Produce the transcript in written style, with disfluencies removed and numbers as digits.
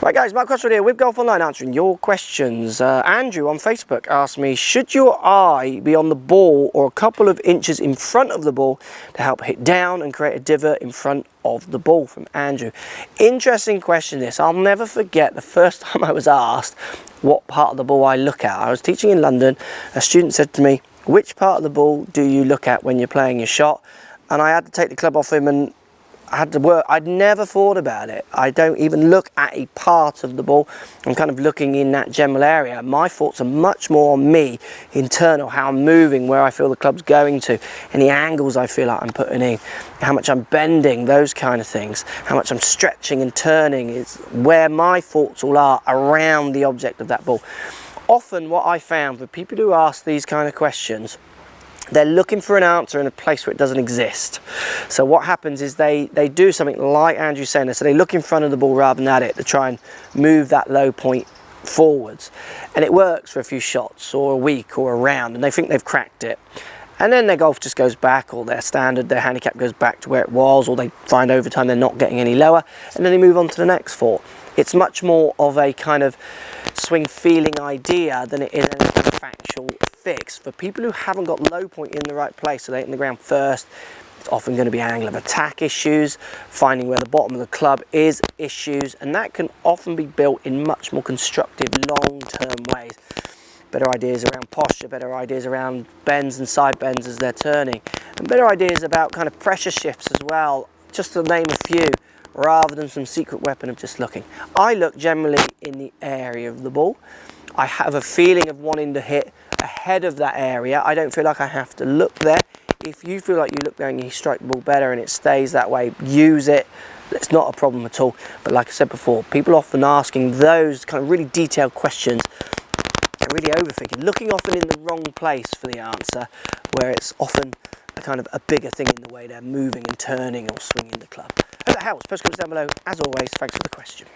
Right guys, Mark Crossfield here with GolfOnline answering your questions. Andrew on Facebook asked me, should your eye be on the ball or a couple of inches in front of the ball to help hit down and create a divot in front of the ball? From Andrew. Interesting question this. I'll never forget the first time I was asked what part of the ball I look at. I was teaching in London. A student said to me, which part of the ball do you look at when you're playing your shot? And I had to take the club off him and I had to work. I'd never thought about it. I don't even look at a part of the ball. I'm kind of looking in that general area. My thoughts are much more on me, internal, how I'm moving, where I feel the club's going to, any angles I feel like I'm putting in, how much I'm bending, those kind of things, how much I'm stretching and turning. It's where my thoughts all are around the object of that ball. Often what I found with people who ask these kind of questions, they're looking for an answer in a place where it doesn't exist. So what happens is they do something like Andrew's saying, so they look in front of the ball rather than at it to try and move that low point forwards. And it works for a few shots or a week or a round, and they think they've cracked it. And then their golf just goes back, or their standard, their handicap goes back to where it was, or they find over time they're not getting any lower, and then they move on to the next thought. It's much more of a kind of swing feeling idea than it is any factual fix. For people who haven't got low point in the right place, so they hit in the ground first, it's often going to be angle of attack issues, finding where the bottom of the club is issues, and that can often be built in much more constructive long-term ways. Better ideas around posture, better ideas around bends and side bends as they're turning, and better ideas about kind of pressure shifts as well, just to name a few, rather than some secret weapon of just looking. I look generally in the area of the ball. I have a feeling of wanting to hit ahead of that area. I don't feel like I have to look there. If you feel like you look there and you strike the ball better and it stays that way, use it. It's not a problem at all. But like I said before, people often asking those kind of really detailed questions are really overthinking, looking often in the wrong place for the answer, where it's often a kind of a bigger thing in the way they're moving and turning or swinging the club. Hope that helps. Post comments down below. As always, thanks for the question.